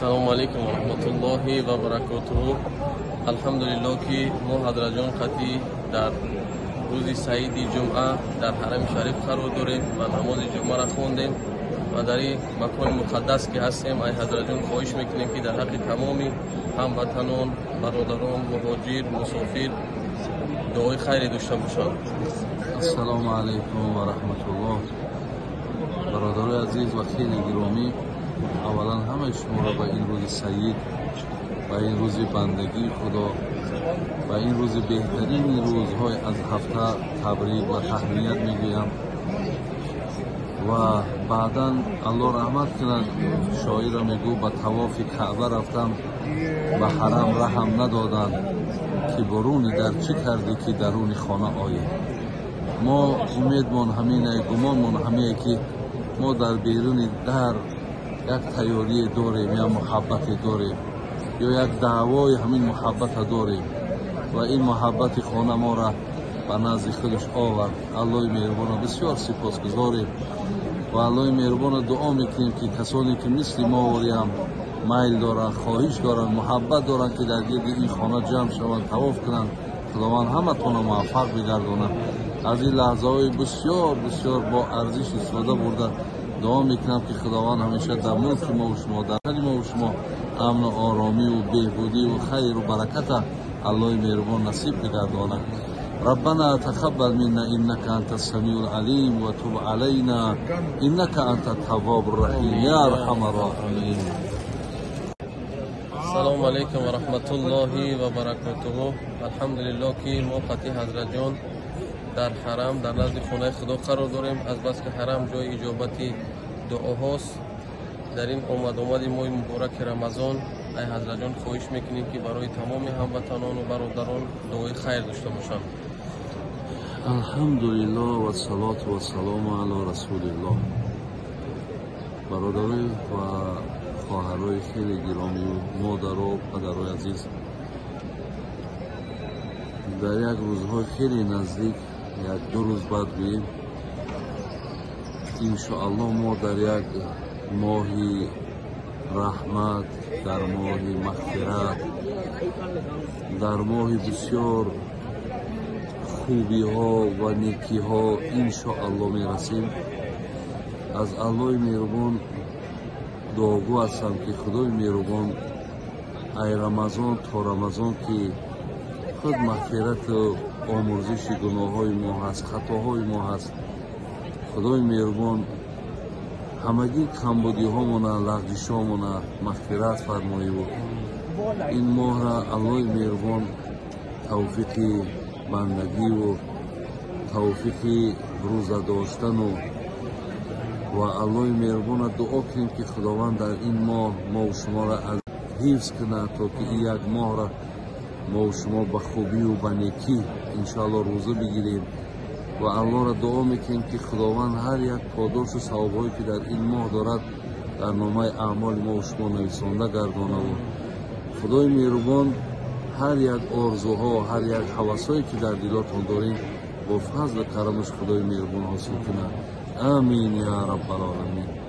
салому алейкум ва раҳматуллоҳи ва баракотуҳу. Алҳамдулиллоҳ ки мо ҳазратҷон қатъӣ дар рӯзи саиди ҷумъа дар ҳарами шариф қарор дорем ва намози ҷумъаро хондем ва дар ин макони муқаддас ки ҳастем, ай ҳазратҷон хоҳиш мекунем ки дар ҳаққи тамоми ҳамватанон, бародарон, муҳоҷир, мусофир дуои хайре дошта бошанд. ассалому алайкум ва раҳматуллоҳ. бародарои азиз ва хеле гиромӣ, аввалан ҳамаи шуморо ба ин рӯзи саид, ба ин рӯзи бандагии худо, ба ин рӯзи беҳтарини рӯзҳои аз ҳафта табрик ва таҳният мегӯям. ва баъдан аллоҳ раҳмат кунад, шоира мегӯ ба тавофи каъба рафтам, ба ҳарам раҳм надоданд ки боруни дар чӣ карде ки даруни хона оӣ. мо умедмон ҳаминае, гумонмон ҳамие ки мо дар беруни дар як тайёрие дорем, я муҳаббате дорем, ё як даъвои ҳамин муҳаббата дорем ва ин муҳаббати хона моро ба назди худаш овард. аллоҳи меҳрубона бисёр сипосгузорем ва аллоҳи меҳрубона дуо мекунем ки касоне ки мисли мо вориам майл доранд, хоҳиш доранд, муҳаббат доранд ки дар гирди ин хона ҷамъ шаванд, тавоф кунанд, худованд ҳаматонро муваффақ бигардонад. аз ин лаҳзаҳои бисёр бисёр бо арзиш истифода бурда дуо мекунам ки худованд ҳамеша дар мулки мову шумо, дар ҳали мову шумо амну оромию беҳбудию хайру бараката аллоҳи меҳрубон насиб бигардонад. ربنا تقبل منا إنك أنت السميع العليم وتب علينا إنك أنت التواب الرحيم يا أرحم الراحمين. السلام علیکم و رحمت الله و برکاته. الحمدلله که ما قطعی حضرت جان در حرم در نزد خانه خدا قرار داریم، از بس که حرم جای اجابتی دعاهاست. در این آمد ماه مبارک رمضان ای حضرت جان خواهش میکنیم که برای تمام هموطنان و برادران دعای خیر داشته باشند. الحمدلله و الصلاة و السلام علی رسول الله. برادرای و خواهرای خیلی گرامی و مادرها و پدرای عزیز، در یک روزهای خیلی نزدیک، یک دو روز بعد گوییم انشاءالله ما در یک ماهی رحمت، در ماهی مغفرت، در ماهی بسیار خوبی ها و نیکی ها انشاءالله می رسیم. از الله مهربان دعاگو هستم که خدای مهربان ای رمضان تا رمضان که خود مغفرت و آمرزش گناه های ما هست، خطاهای ما هست، خدای مهربان همگی کمبودی هامونا، لغزش هامونا مغفرت فرمایی و این ماه را الله مهربان توفیق بندگی و توفیق روزه داشتن و الله مهربان دعا کنیم که خداوند در این ماه ما و شما را از حفظ کنه تا که این یک ماه را ما و شما به خوبی و به نیکی انشاءالله روزه بگیریم و الله را دعا میکنیم که خداوند هر یک پاداش و ثوابایی که در این ماه دارد در نامه اعمال ما و شما نویسنده گردانه و خدای مهربان هر یک آرزوها، هر یک هوسایی که در دلاتون داریم با فضل و کرمش خدای مهربان حاصل کنه. آمین یا رب العالمین.